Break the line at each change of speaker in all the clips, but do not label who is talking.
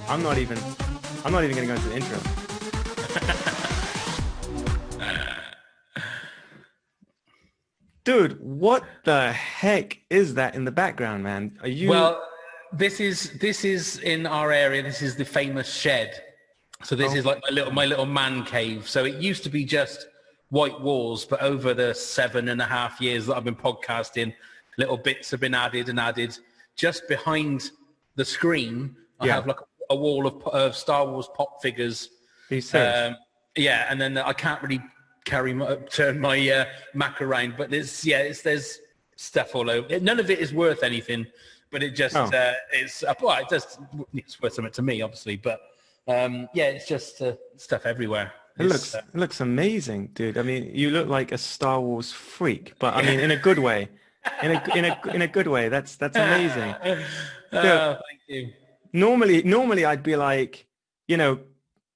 I'm not even going to go into the intro. Dude, what the heck is that in the background, man? Are you?
Well, this is in our area. This is the famous shed. So this is like my little man cave. So it used to be just white walls, but over the 7.5 years that I've been podcasting, little bits have been added and added. Just behind the screen, I have like a wall of Star Wars pop figures.
Are you serious?
Yeah, and then I can't really turn my Mac around, but there's stuff all over. None of it is worth anything, but it just it's worth something to me, obviously. But it's just stuff everywhere.
It looks amazing, dude. I mean, you look like a Star Wars freak, but I mean, in a good way. In a good way. That's amazing.
Thank you.
Normally I'd be like,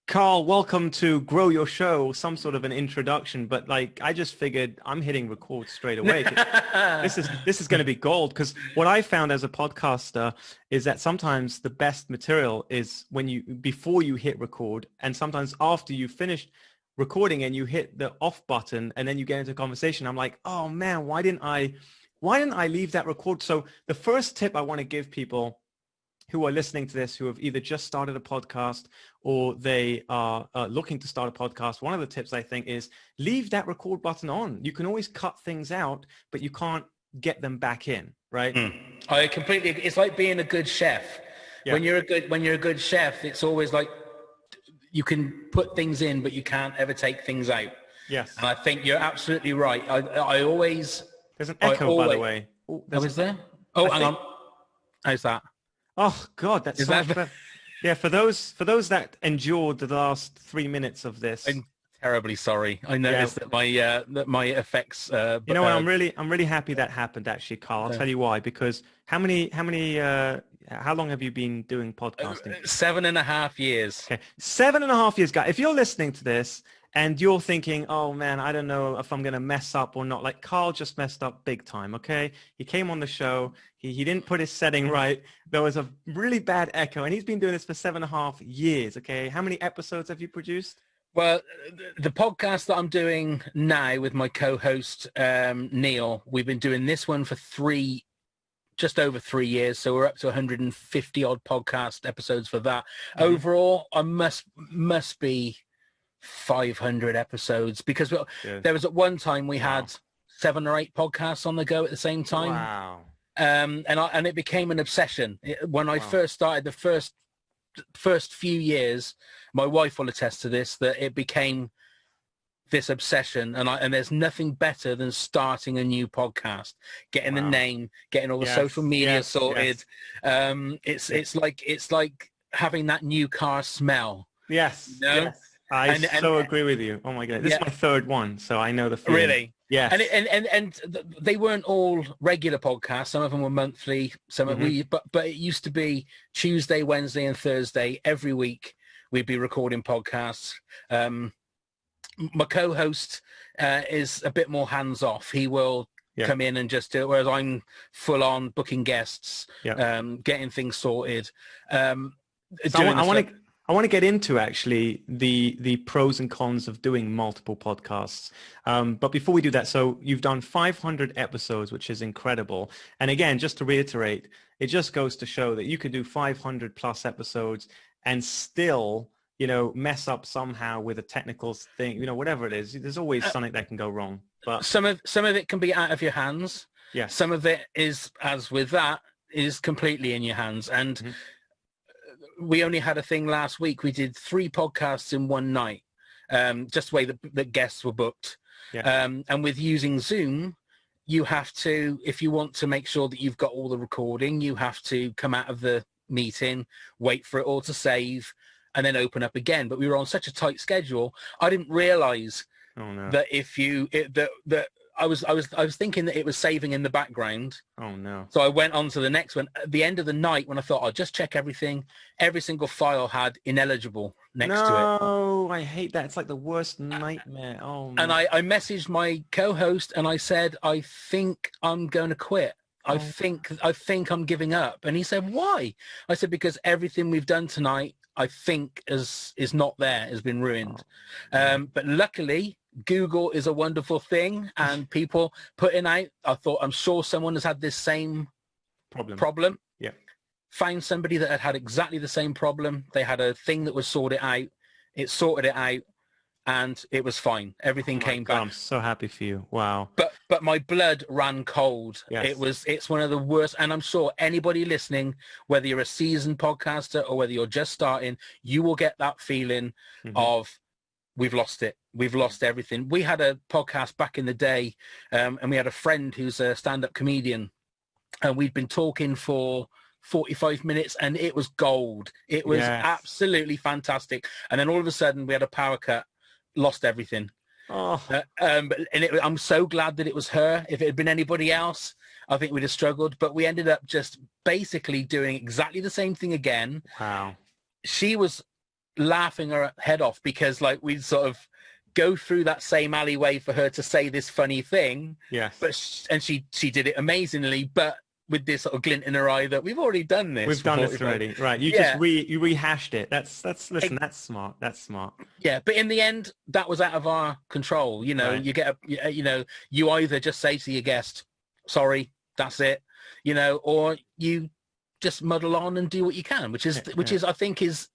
Carl, welcome to Grow Your Show, some sort of an introduction, but like I just figured I'm hitting record straight away. This is going to be gold, because what I found as a podcaster is that sometimes the best material is before you hit record, and sometimes after you finished recording and you hit the off button and then you get into a conversation. I'm like, oh man, why didn't I leave that record? So the first tip I want to give people who are listening to this, who have either just started a podcast or they are looking to start a podcast, one of the tips I think is leave that record button on. You can always cut things out, but you can't get them back in, right?
I completely. It's like being a good chef. Yeah. When you're a good chef, it's always like you can put things in, but you can't ever take things out.
Yes.
And I think you're absolutely right. I always.
There's an echo, by the way.
Is there? Oh, hang on. How's that?
Oh God, that's so much better. Yeah, for those that endured the last 3 minutes of this,
I'm terribly sorry. I noticed that my effects.
What? I'm really happy that happened. Actually, Carl, I'll tell you why. Because how long have you been doing podcasting?
7.5 years.
Okay, 7.5 years, guys. If you're listening to this and you're thinking, oh man, I don't know if I'm going to mess up or not. Like Carl just messed up big time, okay? He came on the show. He didn't put his setting right. There was a really bad echo, and he's been doing this for 7.5 years, okay? How many episodes have you produced?
Well, the podcast that I'm doing now with my co-host, Neil, we've been doing this one for just over 3 years. So we're up to 150 odd podcast episodes for that. Mm-hmm. Overall, I must be 500 episodes, because there was at one time we had 7 or 8 podcasts on the go at the same time.
Wow.
And it became an obsession. When I first started, the first few years, my wife will attest to this, that it became this obsession, and there's nothing better than starting a new podcast, getting the name, getting all the social media sorted. Yes. It's like having that new car smell.
Yes. Yes. I agree with you. Oh my God, this is my 3rd one, so I know the feeling.
Really?
Yeah.
And they weren't all regular podcasts. Some of them were monthly. Some of but it used to be Tuesday, Wednesday, and Thursday every week. We'd be recording podcasts. My co-host is a bit more hands off. He will come in and just do it, whereas I'm full on booking guests, getting things sorted.
I want to get into actually the pros and cons of doing multiple podcasts. But before we do that, so you've done 500 episodes, which is incredible. And again, just to reiterate, it just goes to show that you could do 500 plus episodes and still, mess up somehow with a technical thing, whatever it is. There's always something that can go wrong. But
some of it can be out of your hands.
Yeah.
Some of it is, as with that, is completely in your hands. And we only had a thing last week. We did 3 podcasts in one night, just the way the guests were booked.
Yeah.
And with using Zoom, you have to, if you want to make sure that you've got all the recording, you have to come out of the meeting, wait for it all to save, and then open up again. But we were on such a tight schedule, I didn't realize that I was thinking that it was saving in the background.
Oh no.
So I went on to the next one at the end of the night, when I thought I'll just check everything. Every single file had ineligible next to it.
No, I hate that. It's like the worst nightmare. Oh.
And I messaged my co-host and I said, I think I'm going to quit. I think I'm giving up. And he said, why? I said, because everything we've done tonight, I think is not there, has been ruined. But luckily, Google is a wonderful thing, and people putting out, I'm sure someone has had this same problem.
Yeah.
Found somebody that had exactly the same problem. They had a thing that was sorted out. It sorted it out, and it was fine. Everything came back.
I'm so happy for you. Wow.
But my blood ran cold.
Yes.
It's one of the worst. And I'm sure anybody listening, whether you're a seasoned podcaster or whether you're just starting, you will get that feeling of, we've lost it. We've lost everything. We had a podcast back in the day, and we had a friend who's a stand-up comedian, and we'd been talking for 45 minutes, and it was gold. It was absolutely fantastic. And then all of a sudden we had a power cut, lost everything. I'm so glad that it was her. If it had been anybody else, I think we'd have struggled, but we ended up just basically doing exactly the same thing again.
Wow. She
was laughing her head off because like we'd sort of go through that same alleyway for her to say this funny thing.
Yes.
But she did it amazingly, but with this sort of glint in her eye that we've already done this.
We've done this already. Right. You you rehashed it. Listen, that's smart. That's smart.
Yeah. But in the end, that was out of our control. You know, you get you either just say to your guest, sorry, that's it, or you just muddle on and do what you can, which is, I think it's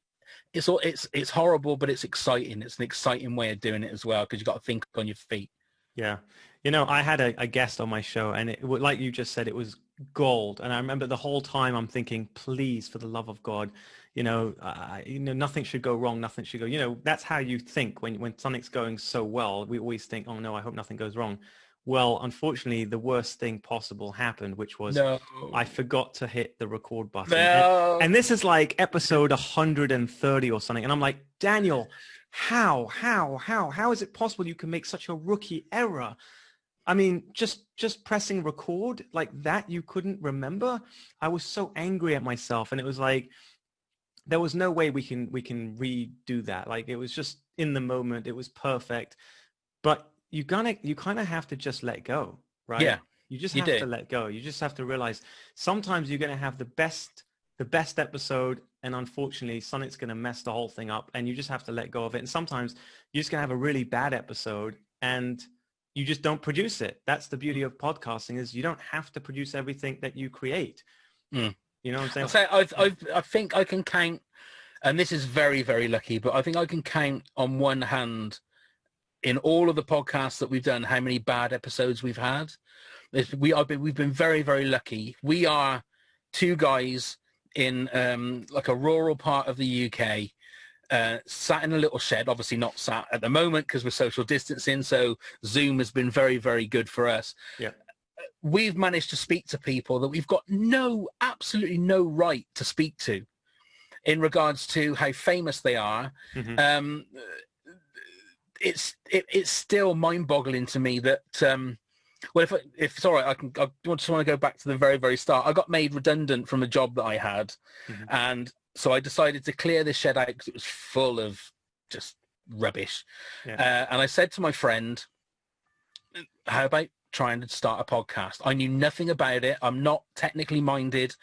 horrible, but it's exciting. It's an exciting way of doing it as well, because you've got to think on your feet.
Yeah. I had a guest on my show, and it, like you just said, it was gold. And I remember the whole time I'm thinking, please, for the love of God, nothing should go wrong. Nothing should go, that's how you think when something's going so well. We always think, oh no, I hope nothing goes wrong. Well, unfortunately, the worst thing possible happened, which was I forgot to hit the record button.
No.
And this is like episode 130 or something. And I'm like, Daniel, how is it possible you can make such a rookie error? I mean, just pressing record like that, you couldn't remember? I was so angry at myself, and it was like, there was no way we can redo that. Like, it was just in the moment, it was perfect. But you kind of have to just let go, right?
Yeah.
You just have to let go. You just have to realize sometimes you're going to have the best episode, and unfortunately something's going to mess the whole thing up, and you just have to let go of it. And sometimes you're just going to have a really bad episode, and you just don't produce it. That's the beauty of podcasting, is you don't have to produce everything that you create. You know what I'm saying?
I think I can count, and this is very, very lucky, but I think I can count on one hand in all of the podcasts that we've done how many bad episodes we've had. We've been very, very lucky. We are two guys in like a rural part of the UK, sat in a little shed, obviously not sat at the moment because we're social distancing, so Zoom has been very, very good for us.
Yeah.
We've managed to speak to people that we've got absolutely no right to speak to in regards to how famous they are. It's still mind-boggling to me that well, if it's all right, I just want to go back to the very, very start. I got made redundant from a job that I had, and so I decided to clear this shed out because it was full of just rubbish. And I said to my friend, how about trying to start a podcast? I knew nothing about it. I'm not technically minded.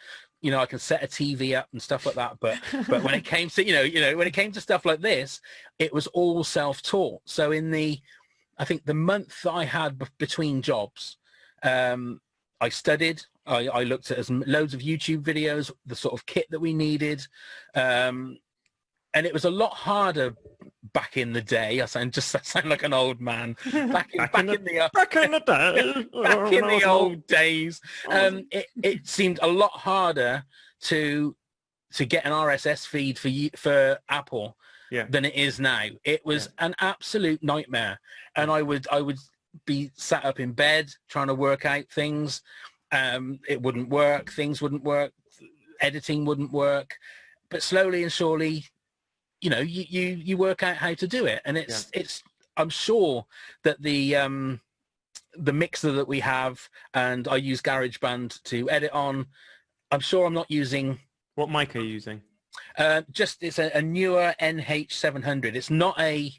I can set a TV up and stuff like that. But when it came to, when it came to stuff like this, it was all self-taught. So I think the month that I had between jobs, I studied. I looked at loads of YouTube videos, the sort of kit that we needed. And it was a lot harder back in the day. I sound like an old man. Back in the old days. It seemed a lot harder to get an RSS feed for Apple than it is now. It was an absolute nightmare. And I would be sat up in bed trying to work out things. It wouldn't work. Things wouldn't work. Editing wouldn't work. But slowly and surely, you work out how to do it. And it's I'm sure that the mixer that we have, and I use GarageBand to edit on, I'm sure I'm not using...
What mic are you using?
It's a newer NH700. It's not a...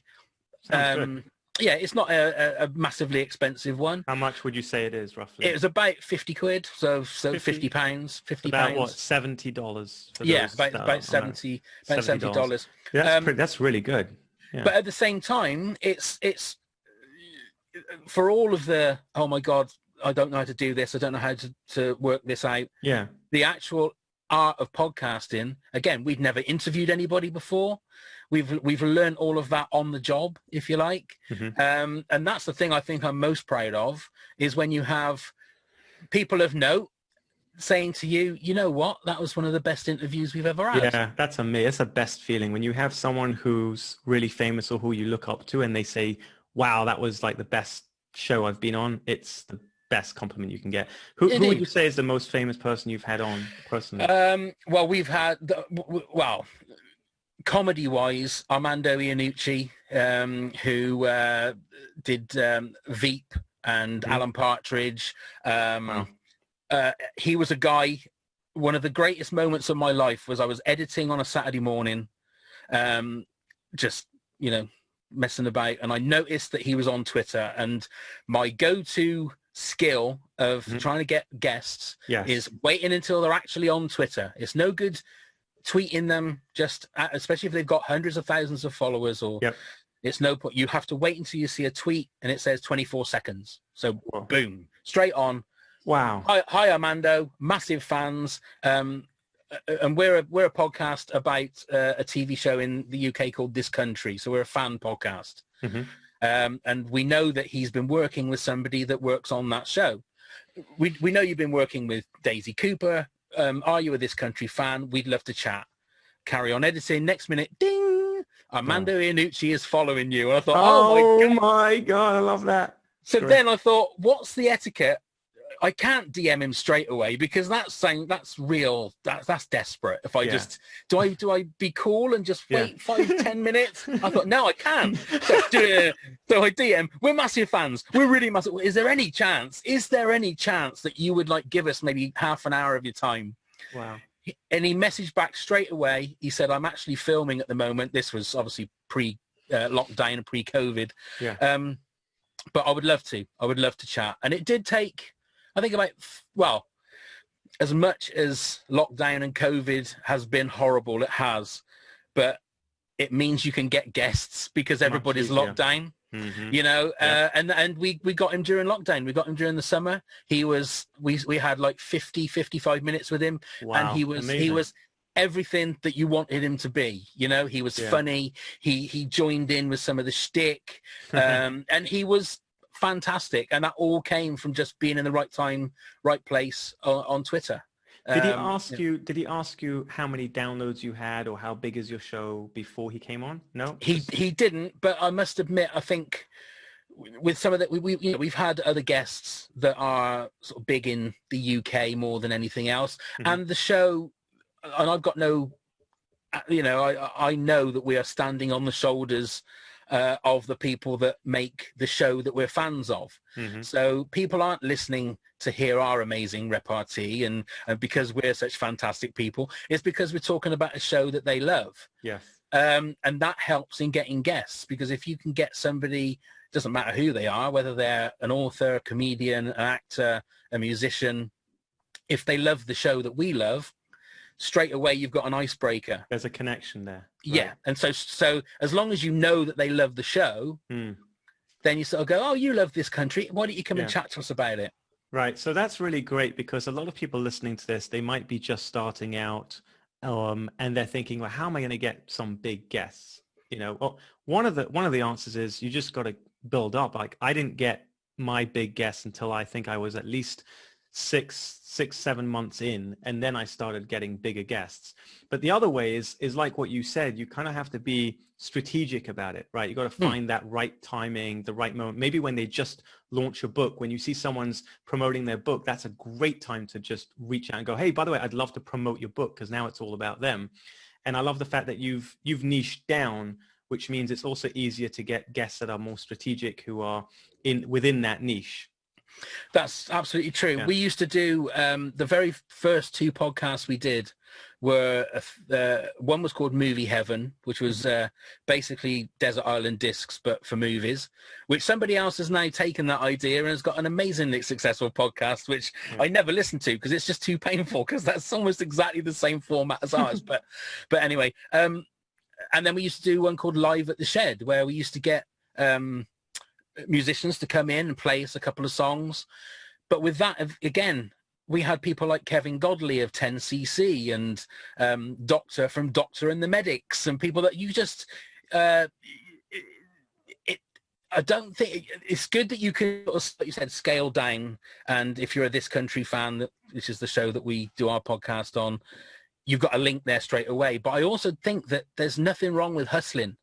Yeah, it's not a massively expensive one.
How much would you say it is roughly?
It was about 50 quid, so
50?
£50,
It's
£50.
about what, $70 for
Yeah,
those
about
that
about
are American.
70 about
$70.
$70.
That's really good. Yeah.
But at the same time, it's for all of the, oh my God, I don't know how to do this, I don't know how to work this out.
Yeah.
The actual art of podcasting, again, we've never interviewed anybody before. We've learned all of that on the job, if you like. And that's the thing I think I'm most proud of, is when you have people of note saying to you, you know what, that was one of the best interviews we've ever had.
Yeah, that's amazing. It's the best feeling when you have someone who's really famous or who you look up to and they say, wow, that was like the best show I've been on. It's the best compliment you can get. Who would you say is the most famous person you've had on personally?
Well, we've had, comedy-wise, Armando Iannucci, who did Veep and Alan Partridge.
Wow.
He was a guy, one of the greatest moments of my life was I was editing on a Saturday morning, just, messing about, and I noticed that he was on Twitter, and my go-to skill of trying to get guests is waiting until they're actually on Twitter. It's no good tweeting them, especially if they've got hundreds of thousands of followers, or it's no point. You have to wait until you see a tweet and it says 24 seconds. So boom, straight on.
Wow.
Hi, Armando, massive fans. And we're a podcast about a TV show in the UK called This Country. So we're a fan podcast. And we know that he's been working with somebody that works on that show. We know you've been working with Daisy Cooper. Are you a This Country fan? We'd love to chat. Carry on editing. Next minute, ding! Armando Iannucci is following you. And I thought, oh
my God, I love that.
So then I thought, what's the etiquette? I can't DM him straight away because that's real. That's desperate. If I just do I be cool and just wait 5-10 minutes? I thought no, I can't. So I DM. We're massive fans. We're really massive. Is there any chance that you would like give us maybe half an hour of your time?
Wow.
And he messaged back straight away. He said, I'm actually filming at the moment. This was obviously pre-lockdown and pre-COVID.
Yeah.
But I would love to chat. And it did take, I think as much as lockdown and COVID has been horrible, it has, but it means you can get guests because everybody's locked down, and we got him during lockdown. We got him during the summer. We had like 55 minutes with him.
Wow.
And he was everything that you wanted him to be. He was funny. He joined in with some of the shtick, and he was fantastic, and that all came from just being in the right time, right place on Twitter.
Did he ask you how many downloads you had or how big is your show before he came on? No,
he didn't. But I must admit, I think with some of that, we've had other guests that are sort of big in the UK more than anything else, and the show. And I've got no, I know that we are standing on the shoulders of the people that make the show that we're fans of. So people aren't listening to hear our amazing repartee and because we're such fantastic people. It's because we're talking about a show that they love.
Yes.
And that helps in getting guests, because if you can get somebody, doesn't matter who they are, whether they're an author, a comedian, an actor, a musician, if they love the show that we love, straight away you've got an icebreaker.
There's a connection there.
Right? Yeah. And so as long as you know that they love the show, then you sort of go, oh, you love This Country, why don't you come and chat to us about it? Right.
So that's really great, because a lot of people listening to this, they might be just starting out and they're thinking, well, how am I going to get some big guests? Well, one of the answers is you just got to build up. Like, I didn't get my big guests until I think I was at least 6-7 months in, and then I started getting bigger guests. But the other way is like what you said, you kind of have to be strategic about it, right? You got to find that right timing, the right moment. Maybe when they just launch a book, when you see someone's promoting their book, that's a great time to just reach out and go, hey, by the way, I'd love to promote your book, because now it's all about them. And I love the fact that you've niched down, which means it's also easier to get guests that are more strategic, who are within that niche.
That's absolutely true. Yeah. We used to do the very first 2 podcasts we did were one was called Movie Heaven, which was basically Desert Island Discs but for movies, which somebody else has now taken that idea and has got an amazingly successful podcast, which I never listened to because it's just too painful, because that's almost exactly the same format as ours. but anyway, and then we used to do one called Live at the Shed, where we used to get musicians to come in and play us a couple of songs. But with that, again, we had people like Kevin Godley of 10cc and Doctor from Doctor and the Medics, and people that you just I don't think it's good that you can, like you said, scale down. And if you're a This Country fan, which is the show that we do our podcast on, you've got a link there straight away. But I also think that there's nothing wrong with hustling,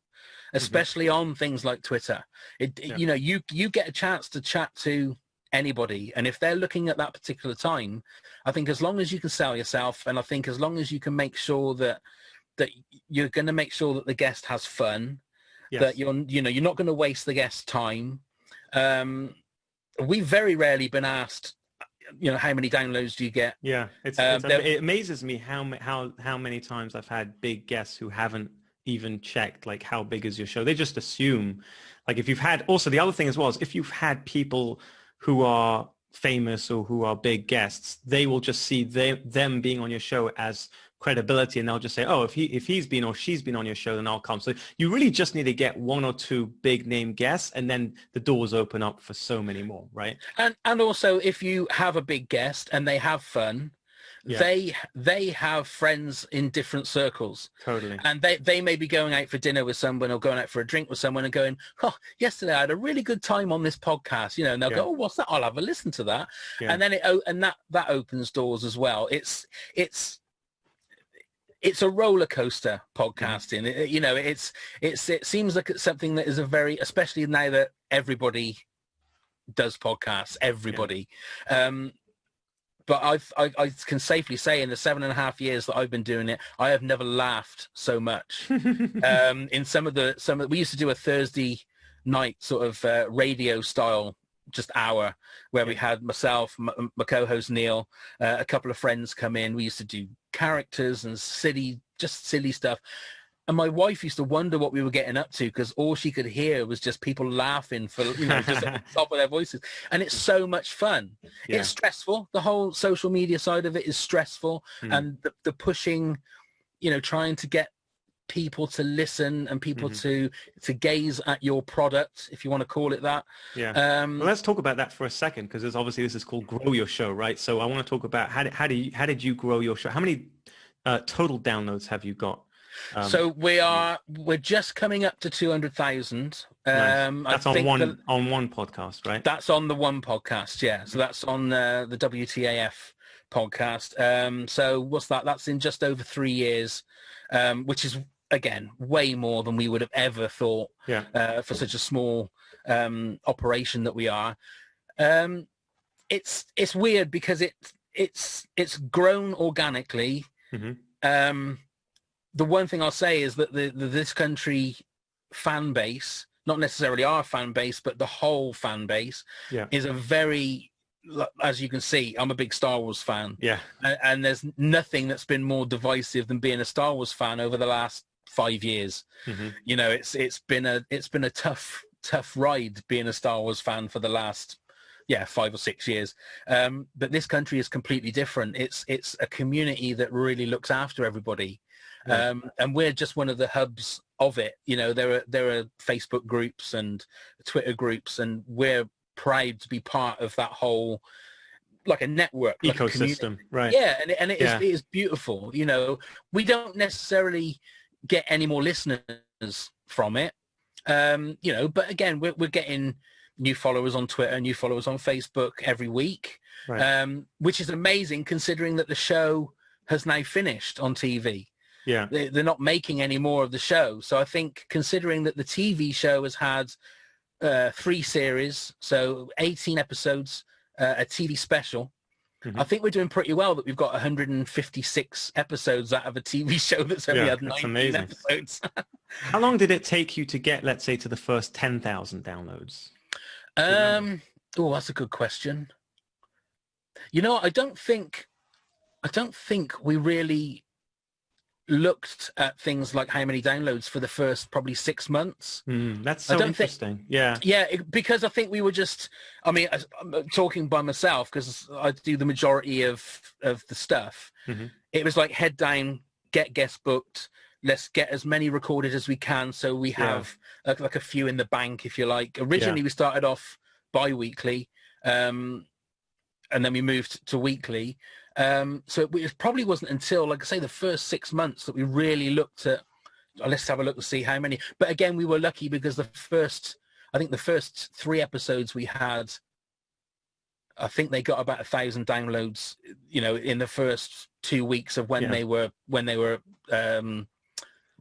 especially on things like Twitter. You know, you get a chance to chat to anybody, and if they're looking at that particular time, I think as long as you can sell yourself, and I think as long as you can make sure that you're going to make sure that the guest has fun, that you're not going to waste the guest's time. We've very rarely been asked, how many downloads do you get?
It amazes me how many times I've had big guests who haven't even checked like how big is your show. They just assume, like, if you've had, also the other thing as well is, if you've had people who are famous or who are big guests, they will just see them being on your show as credibility, and they'll just say, oh, if he's been or she's been on your show, then I'll come. So you really just need to get one or two big name guests, and then the doors open up for so many more, right?
And also, if you have a big guest and they have fun, they have friends in different circles.
Totally.
And they may be going out for dinner with someone or going out for a drink with someone and going, oh, yesterday I had a really good time on this podcast, and they'll go, oh, what's that? I'll have a listen to that. And then that opens doors as well. It's a roller coaster, podcasting. It seems like it's something that is especially now that everybody does podcasts, everybody. But I can safely say, in the 7.5 years that I've been doing it, I have never laughed so much. In some of we used to do a Thursday night sort of radio style just hour where we had myself, my co-host Neil, a couple of friends come in. We used to do characters and silly stuff. And my wife used to wonder what we were getting up to, because all she could hear was just people laughing for, just at the top of their voices. And it's so much fun. It's stressful. The whole social media side of it is stressful. And the pushing, trying to get people to listen and people to gaze at your product, if you want to call it that.
Well, let's talk about that for a second, because this is called Grow Your Show, right? So I want to talk about how did you grow your show? How many total downloads have you got?
So we're just coming up to 200,000.
That's on one podcast, right?
That's on the one podcast, yeah. So that's on the WTAF podcast. So what's that? That's in just over 3 years, which is, again, way more than we would have ever thought for such a small operation that we are. It's weird because it's grown organically. The one thing I'll say is that the This Country fan base, not necessarily our fan base, but the whole fan base, is a very, as you can see, I'm a big Star Wars fan. And there's nothing that's been more divisive than being a Star Wars fan over the last 5 years. It's been a tough ride being a Star Wars fan for the last 5 or 6 years. But This Country is completely different. It's a community that really looks after everybody. And we're just one of the hubs of it. There are Facebook groups and Twitter groups, and we're proud to be part of that whole, like a network,
ecosystem, right?
And it is beautiful. We don't necessarily get any more listeners from it, but again, we're getting new followers on Twitter, new followers on Facebook every week, which is amazing considering that the show has now finished on TV. They're not making any more of the show. So I think, considering that the TV show has had 3 series, so 18 episodes, a TV special, I think we're doing pretty well that we've got 156 episodes out of a TV show that's only had 19 episodes.
How long did it take you to get, let's say, to the first 10,000 downloads?
That's a good question. I don't think we really looked at things like how many downloads for the first probably 6 months.
That's
I
so
don't think,
interesting. Yeah.
yeah, because I think we were just, I mean, I'm talking by myself because I do the majority of the stuff.
Hmm.
It was like head down, get guests booked. Let's get as many recorded as we can, so we
Yeah.
have like a few in the bank, if you like.
Yeah.
Originally, we started off bi-weekly, and then we moved to weekly. So it probably wasn't until, like I say, the first 6 months that we really looked at, let's have a look and see how many. But again, we were lucky because I think the first 3 episodes we had, I think they got about 1,000 downloads, in the first 2 weeks of when they were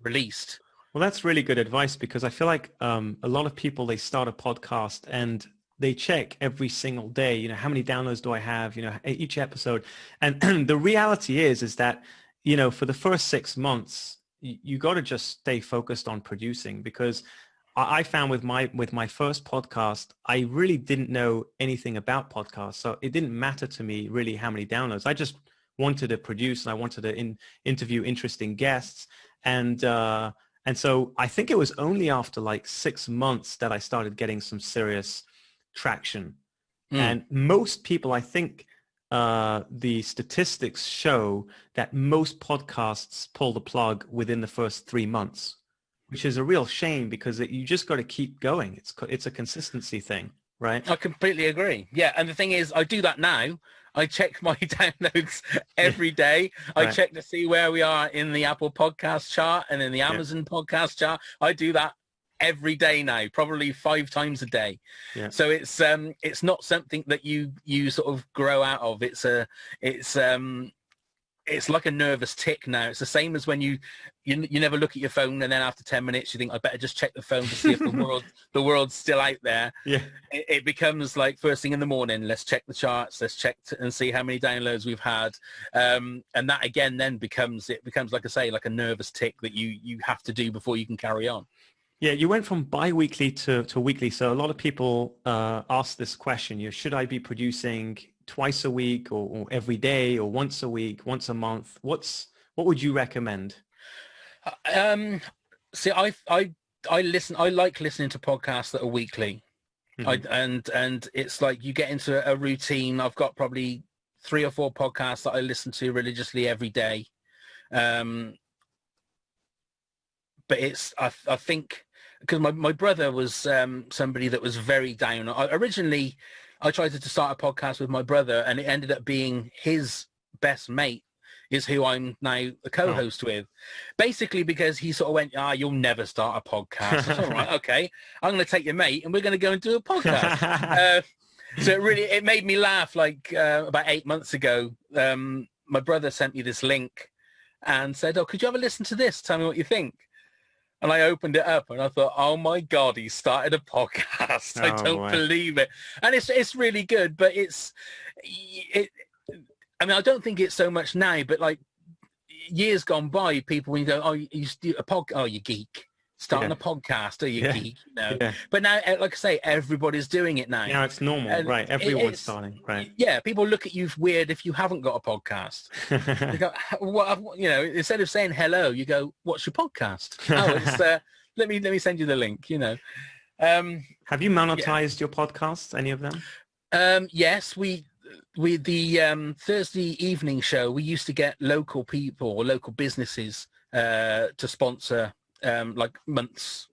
released.
Well, that's really good advice, because I feel like a lot of people, they start a podcast and they check every single day, how many downloads do I have, each episode. And the reality is that, for the first 6 months, you got to just stay focused on producing, because I found with my first podcast, I really didn't know anything about podcasts. So it didn't matter to me really how many downloads. I just wanted to produce, and I wanted to interview interesting guests. And so I think it was only after like 6 months that I started getting some serious traction. And most people, I think, the statistics show that most podcasts pull the plug within the first 3 months, which is a real shame, because you just got to keep going. It's a consistency thing, right?
I completely agree. Yeah, and the thing is, I do that now. I check my downloads every day. I check to see where we are in the Apple podcast chart and in the Amazon podcast chart. I do that every day now, probably 5 times a day. Yeah. So it's not something that you sort of grow out of. It's like a nervous tick now. It's the same as when you never look at your phone, and then after 10 minutes you think, I better just check the phone to see if the world's still out there. Yeah. It becomes like first thing in the morning, let's check the charts, let's check and see how many downloads we've had. And that again then becomes, like I say, like a nervous tick that you have to do before you can carry on.
Yeah, you went from bi-weekly to weekly. So a lot of people ask this question, should I be producing twice a week or every day or once a week, once a month? What would you recommend?
See, I listen. I like listening to podcasts that are weekly. Mm-hmm. And it's like you get into a routine. I've got probably 3 or 4 podcasts that I listen to religiously every day. But I think, because my brother was somebody that was very down. Originally, I tried to start a podcast with my brother, and it ended up being his best mate is who I'm now a co-host with. Basically because he sort of went, you'll never start a podcast. That's all right, okay. I'm going to take your mate and we're going to go and do a podcast. So it made me laugh. Like about 8 months ago, my brother sent me this link and said, could you have a listen to this? Tell me what you think. And I opened it up and I thought, oh my God, he started a podcast. I don't believe it. And it's really good, but I mean, I don't think it's so much now, but like years gone by, people, when you go, you do a podcast, you geek. Starting a podcast, you geek, Yeah. But now, like I say, everybody's doing it now.
Now it's normal, right? Everyone's starting, right?
Yeah, people look at you weird if you haven't got a podcast. You go, instead of saying hello, you go, "What's your podcast?" It's let me send you the link.
Have you monetized your podcasts? Any of them?
Yes, we the Thursday evening show. We used to get local people or local businesses to sponsor. Like month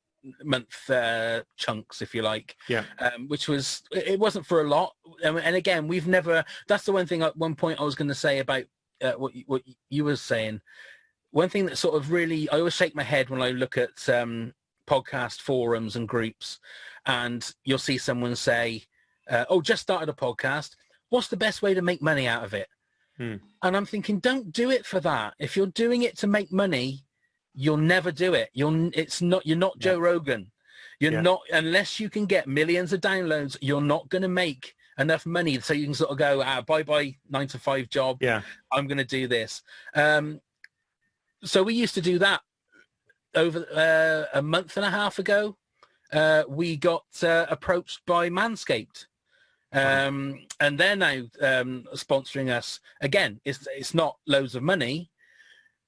chunks, if you like, which it wasn't for a lot. And again, we've never, that's the one thing at one point I was going to say about what you were saying. One thing that sort of really, I always shake my head when I look at podcast forums and groups, and you'll see someone say, just started a podcast, what's the best way to make money out of it? And I'm thinking, don't do it for that. If you're doing it to make money, you'll never do it. You're not Joe Rogan. You're not, unless you can get millions of downloads, you're not going to make enough money so you can sort of go, bye 9-to-5 job. Yeah, I'm going to do this. So we used to do that over a month and a half ago. We got approached by Manscaped. And they're now sponsoring us. Again, it's not loads of money,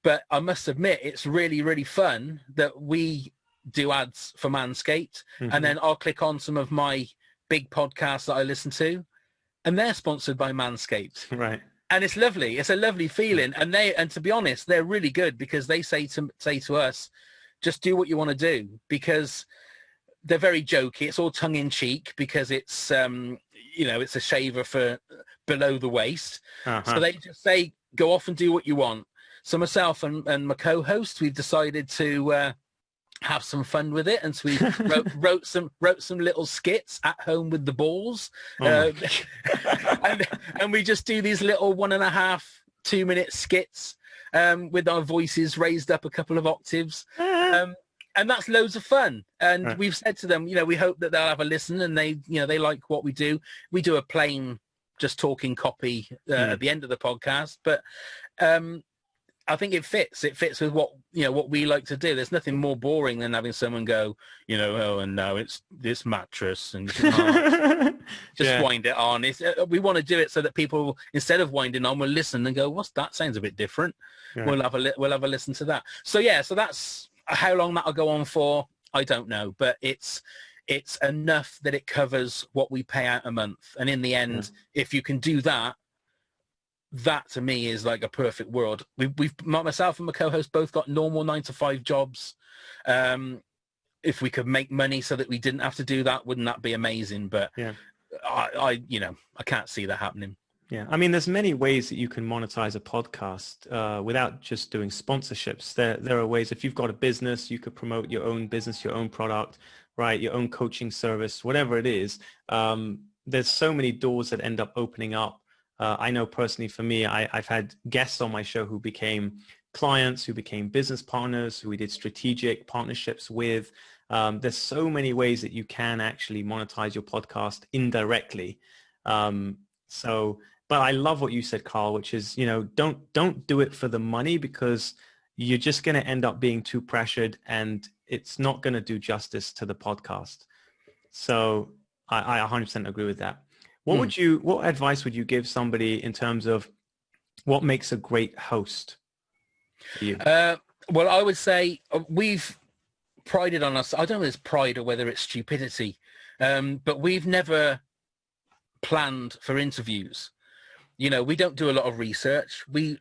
But I must admit, it's really, really fun that we do ads for Manscaped, and then I'll click on some of my big podcasts that I listen to, and they're sponsored by Manscaped.
Right.
And it's lovely. It's a lovely feeling. And to be honest, they're really good because they say to us, just do what you want to do, because they're very jokey. It's all tongue in cheek because it's, it's a shaver for below the waist. So they just say, go off and do what you want. So myself and my co-host, we've decided to have some fun with it, and so we wrote some little skits at home with the balls, and we just do these little 1.5 2-minute skits with our voices raised up a couple of octaves, and that's loads of fun. And we've said to them, we hope that they'll have a listen, and they like what we do. We do a plain just talking copy at the end of the podcast, but I think it fits with what we like to do. There's nothing more boring than having someone go, oh, and now it's this mattress, and just wind it on. We want to do it so that people, instead of winding on, will listen and go, what's that? Sounds a bit different. Yeah. We'll have a listen to that. So that's how long that'll go on for. I don't know, but it's enough that it covers what we pay out a month. And in the end, if you can do that, that to me is like a perfect world. We've myself and my co-host both got normal 9-to-5 jobs. If we could make money so that we didn't have to do that, wouldn't that be amazing? But I can't see that happening.
Yeah, I mean, there's many ways that you can monetize a podcast without just doing sponsorships. There are ways. If you've got a business, you could promote your own business, your own product, right? Your own coaching service, whatever it is. There's so many doors that end up opening up. I know personally for me, I've had guests on my show who became clients, who became business partners, who we did strategic partnerships with. There's so many ways that you can actually monetize your podcast indirectly. But I love what you said, Carl, which is, don't do it for the money, because you're just going to end up being too pressured and it's not going to do justice to the podcast. So I 100% agree with that. What advice would you give somebody in terms of what makes a great host for you?
Well, I would say we've prided on us. I don't know if it's pride or whether it's stupidity, but we've never planned for interviews. We don't do a lot of research. We've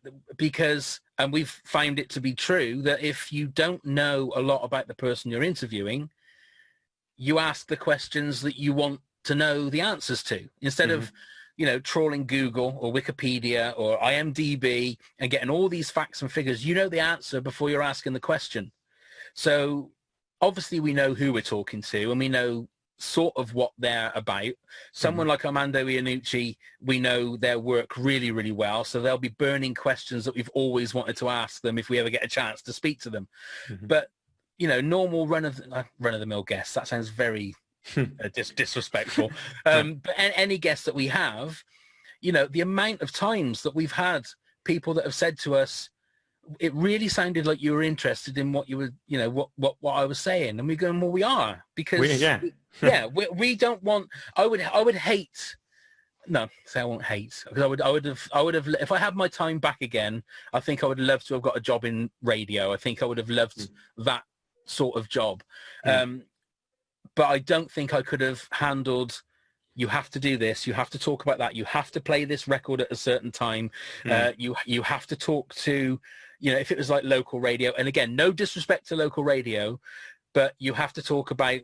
found it to be true that if you don't know a lot about the person you're interviewing, you ask the questions that you want to know the answers to, instead of trawling Google or Wikipedia or IMDb and getting all these facts and figures. The answer before you're asking the question. So obviously we know who we're talking to, and we know sort of what they're about. Someone like Armando Iannucci, we know their work really, really well, so they'll be burning questions that we've always wanted to ask them if we ever get a chance to speak to them. But normal run of the mill guests, that sounds very disrespectful. But any guest that we have, the amount of times that we've had people that have said to us, it really sounded like you were interested in what you were, what I was saying, and we're going, well, we are, because we don't want. I would hate. No, say I won't hate, because I would have. If I had my time back again, I think I would love to have got a job in radio. I think I would have loved that sort of job. But I don't think I could have handled, you have to do this, you have to talk about that, you have to play this record at a certain time, you have to talk to, if it was like local radio, and again, no disrespect to local radio, but you have to talk about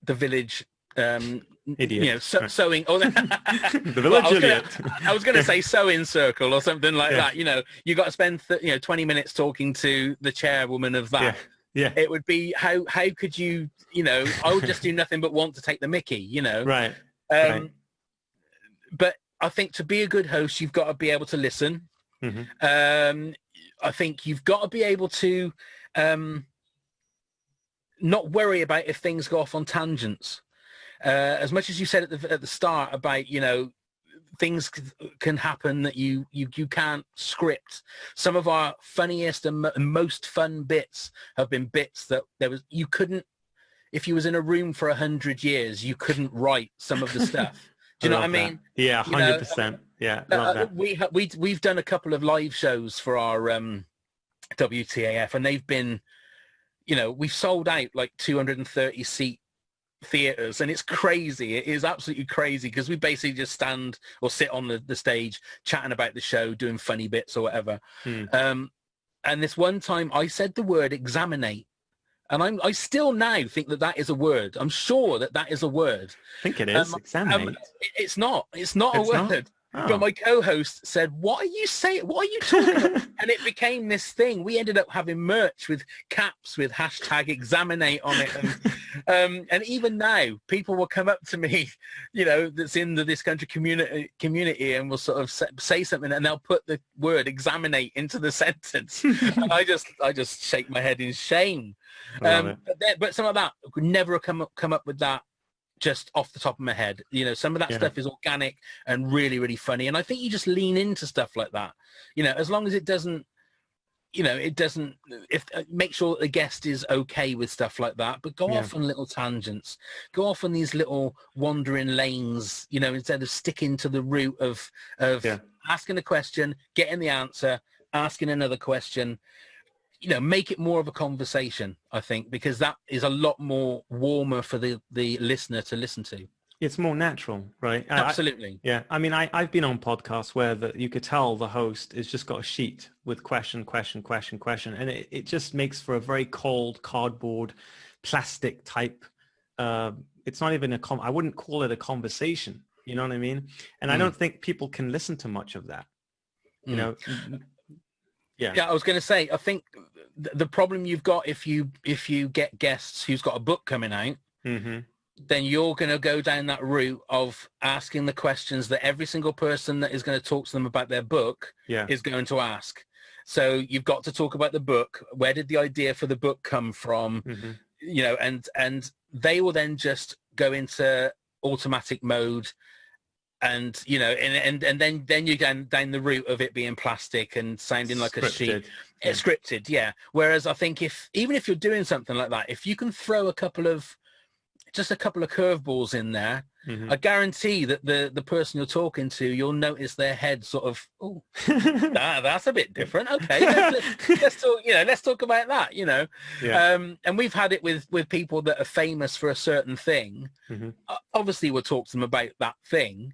the village
idiot.
Sewing.
The village idiot.
I was going to say sewing circle or something like that. You got to spend 20 minutes talking to the chairwoman of that.
Yeah.
It would be, how could you, I would just do nothing but want to take the mickey,
Right.
But I think to be a good host, you've got to be able to listen. I think you've got to be able to not worry about if things go off on tangents. As much as you said at the start about, things can happen that you can't script. Some of our funniest and most fun bits have been bits that you couldn't, if you was in a room for 100 years, you couldn't write some of the stuff. Do you know what I mean?
That. Yeah, 100%. Yeah, love that.
We've done a couple of live shows for our WTAF, and they've been, we've sold out like 230 seat theaters, and it's crazy. It is absolutely crazy, because we basically just stand or sit on the stage chatting about the show, doing funny bits or whatever. And this one time I said the word examinate, and I still now think that is a word. I'm sure that is a word.
I think it is. Examinate.
It's not a word.
Oh.
But my co-host said, "What are you saying? What are you talking about?" And it became this thing. We ended up having merch with caps with hashtag examinate on it. And even now, people will come up to me, that's in this country community, and will sort of say something, and they'll put the word examinate into the sentence. And I just shake my head in shame. But some of that could never have come up with that just off the top of my head. Some of that stuff is organic and really, really funny. And I think you just lean into stuff like that, as long as it doesn't, make sure that the guest is okay with stuff like that, but go off on little tangents, go off on these little wandering lanes, instead of sticking to the route of asking a question, getting the answer, asking another question. Make it more of a conversation, I think, because that is a lot more warmer for the listener to listen to.
It's more natural, right?
Absolutely.
I mean, I've been on podcasts where you could tell the host has just got a sheet with question. And it just makes for a very cold, cardboard, plastic type. It's not even I wouldn't call it a conversation. You know what I mean? And I don't think people can listen to much of that, Yeah,
I was going to say, I think the problem you've got if you get guests who's got a book coming out, then you're going to go down that route of asking the questions that every single person that is going to talk to them about their book is going to ask. So you've got to talk about the book. Where did the idea for the book come from? And they will then just go into automatic mode. And and then you go down the route of it being plastic and sounding like a sheet. It's scripted, yeah. Whereas I think even if you're doing something like that, if you can throw a couple of curveballs in there, I guarantee that the person you're talking to, you'll notice their head sort of, oh, that's a bit different. Okay, let's talk. Let's talk about that. And we've had it with people that are famous for a certain thing. Obviously, we'll talk to them about that thing.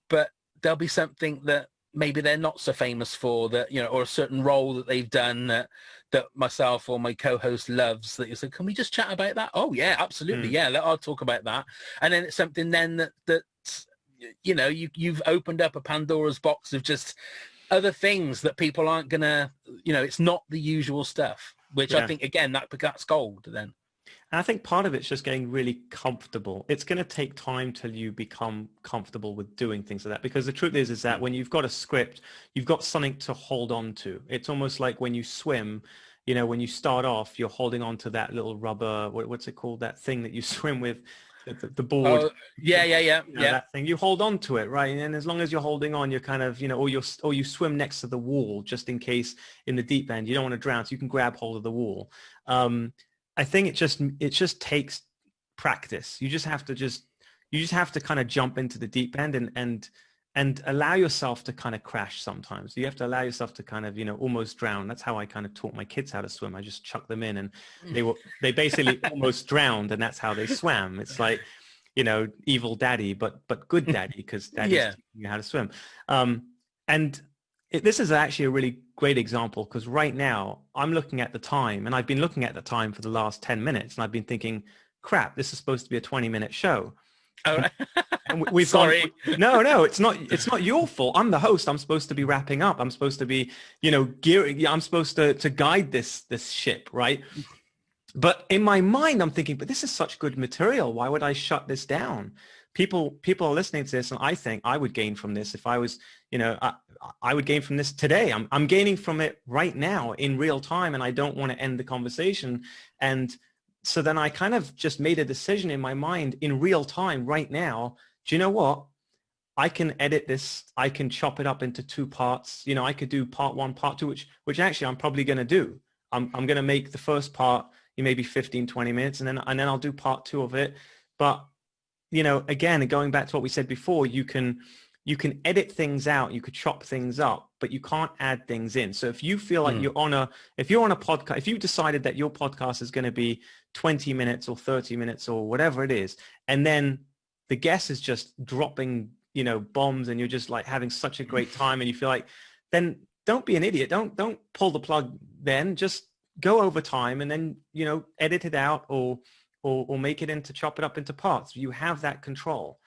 But there'll be something that maybe they're not so famous for, that, or a certain role that they've done that myself or my co-host loves, that you say, can we just chat about that? Oh yeah, absolutely. Yeah. I'll talk about that. And then it's something then that you've opened up a Pandora's box of just other things that people aren't gonna, it's not the usual stuff, which I think, again, that's gold then.
And I think part of it's just getting really comfortable. It's going to take time till you become comfortable with doing things like that. Because the truth is that when you've got a script, you've got something to hold on to. It's almost like when you swim, when you start off, you're holding on to that little rubber, what's it called? That thing that you swim with, the board.
Oh, yeah.
That thing, you hold on to it, right? And as long as you're holding on, you're kind of, or you swim next to the wall, just in case in the deep end, you don't want to drown, so you can grab hold of the wall. I think it just takes practice. You just have to kind of jump into the deep end and allow yourself to kind of crash sometimes. You have to allow yourself to kind of, almost drown. That's how I kind of taught my kids how to swim. I just chucked them in and they basically almost drowned, and that's how they swam. It's like, evil daddy, but good daddy, because daddy's teaching you how to swim. This is actually a really great example, because right now I'm looking at the time, and I've been looking at the time for the last 10 minutes, and I've been thinking, crap, this is supposed to be a 20-minute show.
Oh,
and we've
sorry.
No, it's not your fault. I'm the host. I'm supposed to be wrapping up. I'm supposed to be, gearing. I'm supposed to guide this ship, right? But in my mind, I'm thinking, but this is such good material. Why would I shut this down? People are listening to this, and I think I would gain from this if I was, I would gain from this today. I'm gaining from it right now in real time, and I don't want to end the conversation. And so then I kind of just made a decision in my mind in real time right now. Do you know what? I can edit this. I can chop it up into 2 parts. I could do part 1, part 2, which actually I'm probably going to do. I'm going to make the first part maybe 15, 20 minutes, and then I'll do part 2 of it. But again, going back to what we said before, you can you can edit things out, you could chop things up, but you can't add things in. So if you feel like if you're on a podcast, if you decided that your podcast is going to be 20 minutes or 30 minutes or whatever it is, and then the guest is just dropping, bombs, and you're just like having such a great time, and you feel like, then don't be an idiot. Don't pull the plug then. Just go over time and then, edit it out or make it chop it up into parts. You have that control.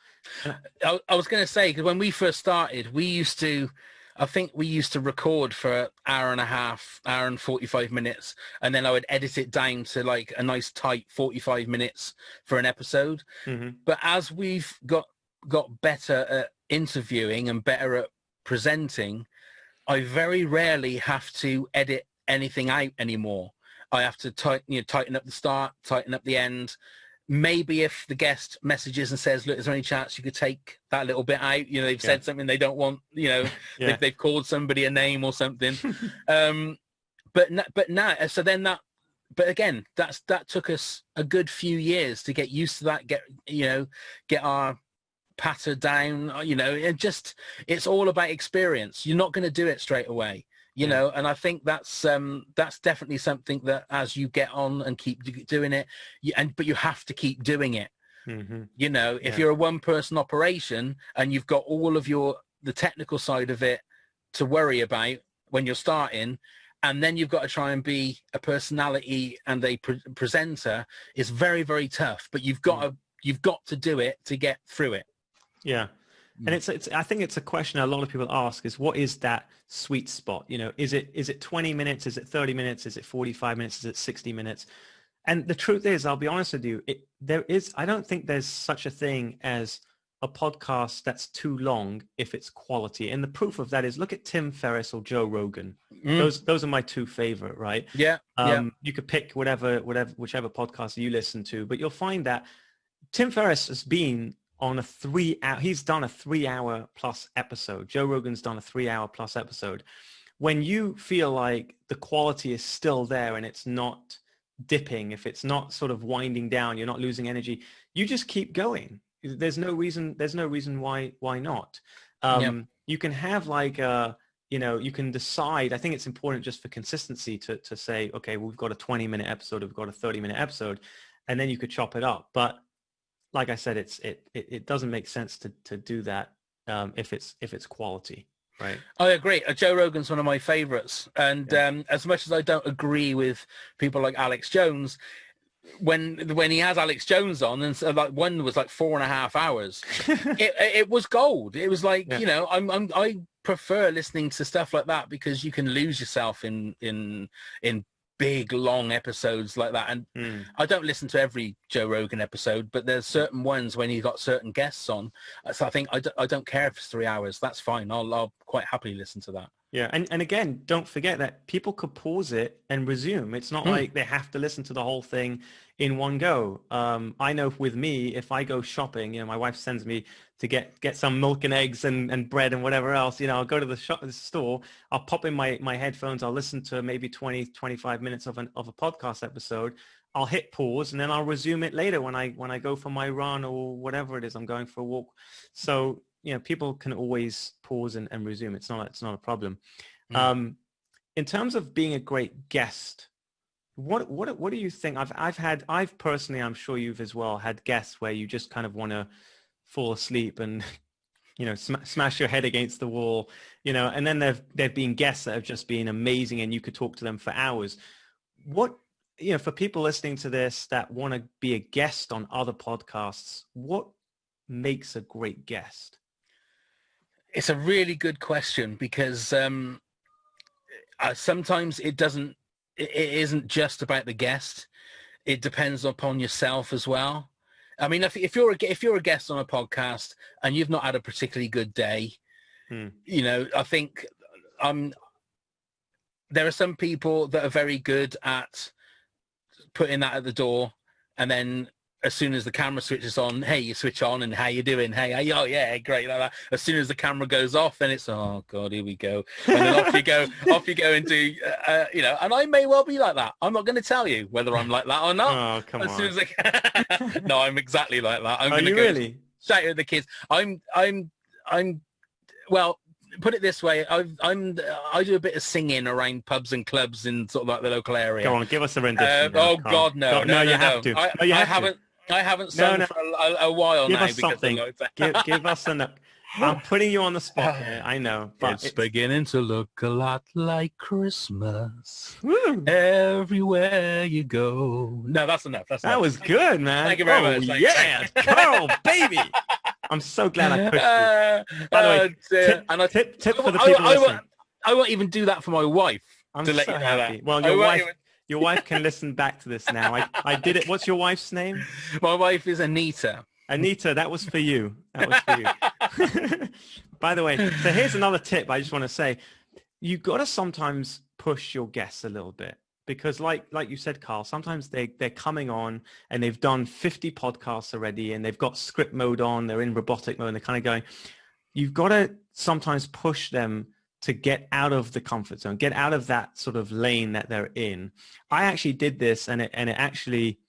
I was going to say, because when we first started, I think we used to record for an hour and a half, hour and 45 minutes, and then I would edit it down to like a nice tight 45 minutes for an episode. Mm-hmm. But as we've got better at interviewing and better at presenting, I very rarely have to edit anything out anymore. I have to tighten up the start, tighten up the end. Maybe if the guest messages and says, look, is there any chance you could take that little bit out? They've said something they don't want, they've called somebody a name or something. But again, that took us a good few years to get used to that, get our patter down, it's all about experience. You're not going to do it straight away. And I think that's definitely something that as you get on and keep doing it, but you have to keep doing it. Mm-hmm. If you're a one-person operation and you've got all of the technical side of it to worry about when you're starting, and then you've got to try and be a personality and a presenter, it's very, very tough. But you've got to do it to get through it.
Yeah. And I think it's a question a lot of people ask is, what is that sweet spot? Is it 20 minutes? Is it 30 minutes? Is it 45 minutes? Is it 60 minutes? And the truth is, I'll be honest with you, I don't think there's such a thing as a podcast that's too long if it's quality. And the proof of that is, look at Tim Ferriss or Joe Rogan. Those are my two favorite, right?
Yeah.
You could pick whichever podcast you listen to, but you'll find that Tim Ferriss has been on he's done a 3-hour plus episode. Joe Rogan's done a 3-hour plus episode. When you feel like the quality is still there and it's not dipping, if it's not sort of winding down, you're not losing energy, you just keep going. There's no reason why not. You can have you can decide. I think it's important just for consistency to say, okay, we've got a 20-minute episode, we've got a 30-minute episode, and then you could chop it up. But like I said, it doesn't make sense to do that if it's quality, right?
I agree. Joe Rogan's one of my favorites, and as much as I don't agree with people like Alex Jones, when he has Alex Jones on, and so like one was like 4.5 hours, it was gold. It was like I prefer listening to stuff like that because you can lose yourself in big long episodes like that. And I don't listen to every Joe Rogan episode, but there's certain ones when he's got certain guests on, so I think I don't care if it's 3 hours, that's fine. I'll quite happily listen to that.
Yeah. And again, don't forget that people could pause it and resume. It's not like they have to listen to the whole thing in one go. I know with me, if I go shopping, my wife sends me to get some milk and eggs and bread and whatever else, I'll go to the store, I'll pop in my headphones, I'll listen to maybe 20-25 minutes of a podcast episode. I'll hit pause and then I'll resume it later when I go for my run or whatever it is, I'm going for a walk. So, people can always pause and resume. It's not a problem. In terms of being a great guest, what do you think? I've personally, I'm sure you've as well had guests where you just kind of want to fall asleep and smash your head against the wall, and then there've been guests that have just been amazing and you could talk to them for hours. What, for people listening to this that want to be a guest on other podcasts, what makes a great guest?
It's a really good question because sometimes it isn't just about the guest. It depends upon yourself as well. I mean, if you're a guest on a podcast and you've not had a particularly good day, I think there are some people that are very good at putting that at the door, and then as soon as the camera switches on, hey, you switch on and how you doing? Hey, oh yeah, great, like that. As soon as the camera goes off, then it's, oh God, here we go. And then off you go and do, and I may well be like that. I'm not going to tell you whether I'm like that or not.
Oh, come on.
Soon as no, I'm exactly like that. I'm
Are you really?
Shout at the kids. I'm Well, put it this way, I do a bit of singing around pubs and clubs in sort of like the local area.
Go on, give us a rendition now,
Oh
Carl.
God, no,
No, you have to. No, you
I
have to.
haven't. I haven't sung
No.
for a while
Give
now
us
because
something. Give us an. I'm putting you on the spot here. I know, but
it's beginning to look a lot like Christmas
Woo.
everywhere you go. No, that's enough.
That was good, man.
Thank you very much.
Yeah, Carl, baby. I'm so glad I pushed you. By the way, tip for the people listening.
I won't even do that for my wife.
I'm
to let
so
you know
happy.
That.
Well, your wife can listen back to this now. I did it. What's your wife's name?
My wife is Anita.
Anita, that was for you. That was for you. By the way, so here's another tip I just want to say. You got to sometimes push your guests a little bit because like you said, Carl, sometimes they're coming on and they've done 50 podcasts already and they've got script mode on, they're in robotic mode and they're kind of going, you've got to sometimes push them to get out of the comfort zone, get out of that sort of lane that they're in. I actually did this and it actually,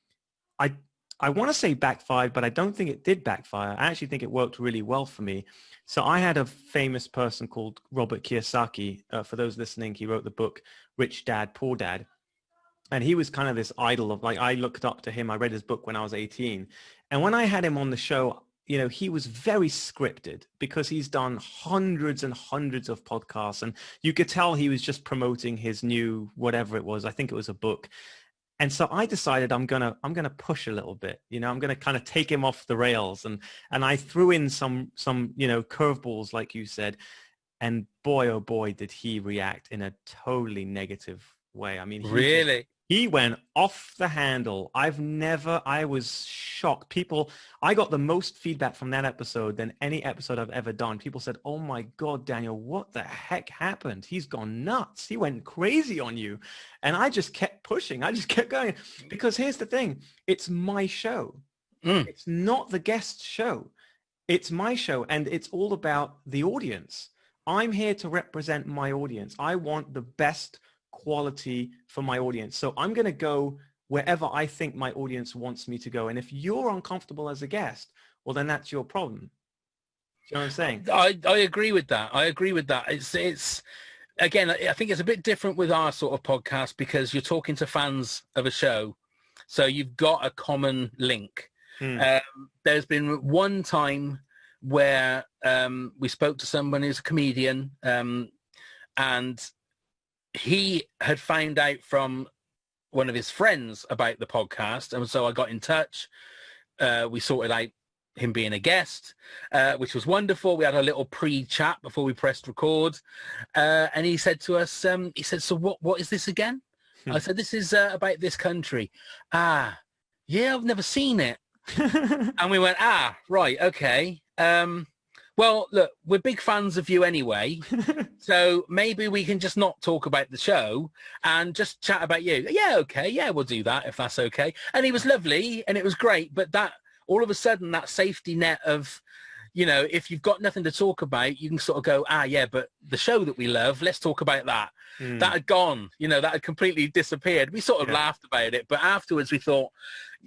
I want to say backfired, but I don't think it did backfire. I actually think it worked really well for me. So I had a famous person called Robert Kiyosaki. For those listening, he wrote the book, Rich Dad, Poor Dad. And he was kind of this idol of like, I looked up to him. I read his book when I was 18. And when I had him on the show, you know, he was very scripted because he's done hundreds and hundreds of podcasts. And you could tell he was just promoting his new, whatever it was. I think it was a book. And so I decided I'm gonna push a little bit, you know, I'm gonna kind of take him off the rails, and I threw in some you know curveballs like you said, and boy oh boy did he react in a totally negative way. I mean, he went off the handle. I was shocked. I got the most feedback from that episode than any episode I've ever done. People said, oh my God, Daniel, what the heck happened? He's gone nuts. He went crazy on you. And I just kept pushing. I just kept going because here's the thing. It's my show. It's not the guest show. It's my show. And it's all about the audience. I'm here to represent my audience. I want the best quality for my audience. So I'm going to go wherever I think my audience wants me to go. And if you're uncomfortable as a guest, well, then that's your problem. Do you know what I'm saying?
I agree with that. It's again, I think it's a bit different with our sort of podcast because you're talking to fans of a show. So you've got a common link. There's been one time where we spoke to someone who's a comedian and he had found out from one of his friends about the podcast. And so I got in touch. We sorted out him being a guest, which was wonderful. We had a little pre-chat before we pressed record. And he said to us, he said, so what is this again? I said, this is about this country. Yeah, I've never seen it. And we went, right, okay. Well, look, we're big fans of you anyway, so maybe we can just not talk about the show and just chat about you. Yeah, okay, yeah, we'll do that if that's okay. And he was lovely and it was great, but that all of a sudden that safety net of, you know, if you've got nothing to talk about, you can sort of go, yeah, but the show that we love, let's talk about that. That had gone, you know, that had completely disappeared. We sort of laughed about it, but afterwards we thought,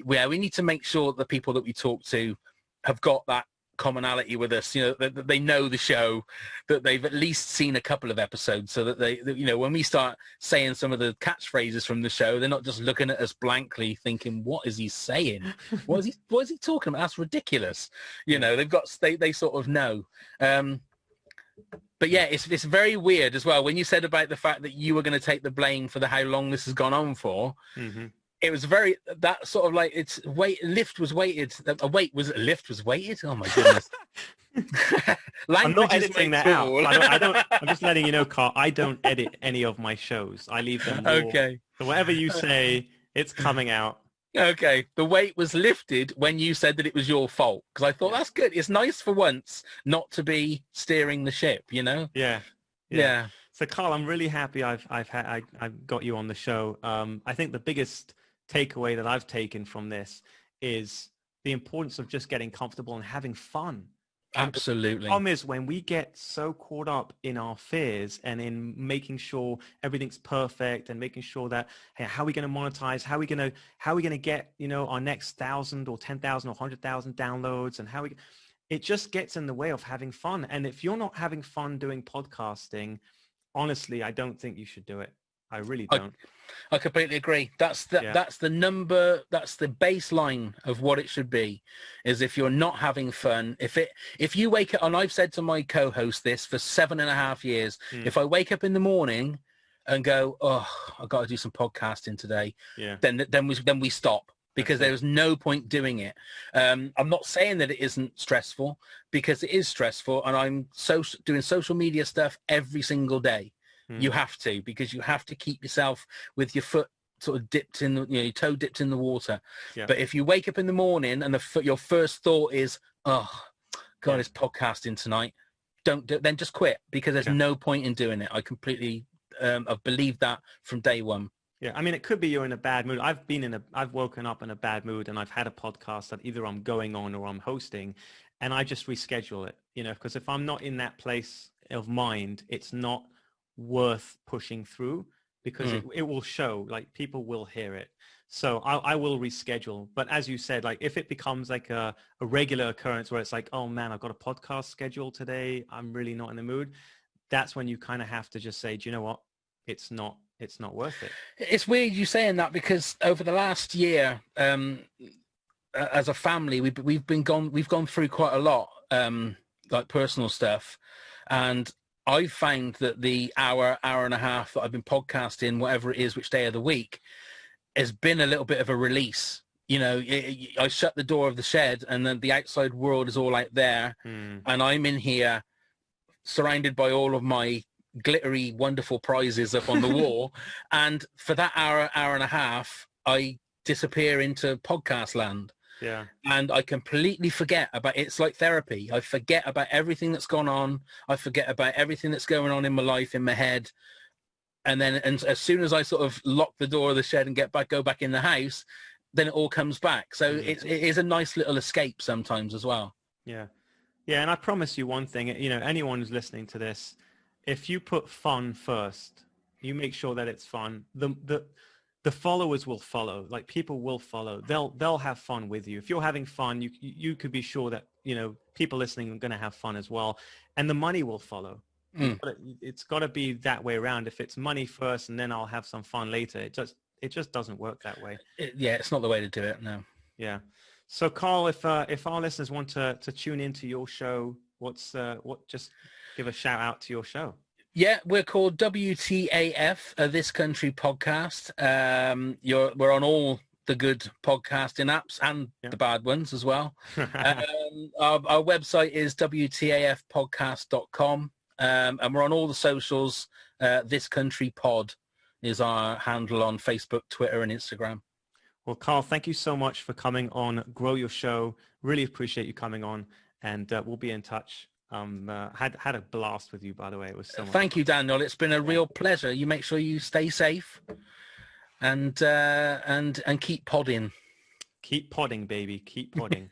yeah, we need to make sure the people that we talk to have got that commonality with us, you know, that they know the show, that they've at least seen a couple of episodes, so that they, you know, when we start saying some of the catchphrases from the show, they're not just looking at us blankly thinking, what is he saying? What is he talking about? That's ridiculous. You know, they sort of know. But yeah, it's very weird as well. When you said about the fact that you were going to take the blame for how long this has gone on for, it was very, that sort of like, lift was weighted. Lift was weighted? Oh my goodness.
I'm not editing that out. I'm just letting you know, Carl, I don't edit any of my shows. I leave them raw.
Okay.
So whatever you say, it's coming out.
Okay. The weight was lifted when you said that it was your fault. Because I thought that's good. It's nice for once not to be steering the ship, you know?
Yeah. So Carl, I'm really happy I've got you on the show. I think the biggest takeaway that I've taken from this is the importance of just getting comfortable and having fun.
Absolutely.
The problem is when we get so caught up in our fears and in making sure everything's perfect and making sure that, hey, how are we going to monetize? How are we going to get, you know, our next 1,000 or 10,000 or 100,000 downloads? And it just gets in the way of having fun. And if you're not having fun doing podcasting, honestly, I don't think you should do it. I really don't.
I completely agree. That's the baseline of what it should be, is if you're not having fun, if you wake up, and I've said to my co-host this for 7.5 years, if I wake up in the morning and go, oh, I've got to do some podcasting today, then we stop, because there's no point doing it. I'm not saying that it isn't stressful, because it is stressful, and I'm doing social media stuff every single day. You have to, because you have to keep yourself with your foot sort of dipped in, your toe dipped in the water. But if you wake up in the morning and your first thought is, oh God, it's podcasting tonight, then just quit, because there's no point in doing it. I completely, I've believed that from day one.
Yeah, I mean, it could be you're in a bad mood. I've woken up in a bad mood, and I've had a podcast that either I'm going on or I'm hosting, and I just reschedule it, because if I'm not in that place of mind, it's not worth pushing through, because it will show, like, people will hear it. So I will reschedule. But as you said, like, if it becomes like a regular occurrence where it's like, oh man, I've got a podcast scheduled today, I'm really not in the mood, that's when you kind of have to just say, do you know what? It's not worth it.
It's weird you saying that, because over the last year, as a family, we've gone through quite a lot, like personal stuff, and I've found that the hour and a half that I've been podcasting, whatever it is, which day of the week, has been a little bit of a release. I shut the door of the shed, and then the outside world is all out there, and I'm in here surrounded by all of my glittery, wonderful prizes up on the wall. And for that hour and a half, I disappear into podcast land.
Yeah.
And I completely forget about it. It's like therapy. I forget about everything that's gone on. I forget about everything that's going on in my life, in my head. And as soon as I sort of lock the door of the shed and go back in the house, then it all comes back. So it is a nice little escape sometimes as well.
Yeah. Yeah. And I promise you one thing, anyone who's listening to this, if you put fun first, you make sure that it's fun, the followers will follow. Like, people will follow. They'll have fun with you. If you're having fun, you could be sure that, people listening are going to have fun as well. And the money will follow. It's got to be that way around. If it's money first and then I'll have some fun later, it just doesn't work that way.
It's not the way to do it. No.
Yeah. So Carl, if our listeners want to tune into your show, just give a shout out to your show.
Yeah, we're called WTAF, This Country Podcast. We're on all the good podcasting apps and the bad ones as well. Our website is WTAFpodcast.com, and we're on all the socials. This Country Pod is our handle on Facebook, Twitter, and Instagram.
Well, Carl, thank you so much for coming on Grow Your Show. Really appreciate you coming on, and we'll be in touch. Had a blast with you, by the way. It was so much
Thank you, Daniel. It's been a real pleasure. You make sure you stay safe and keep podding.
Keep podding, baby. Keep podding.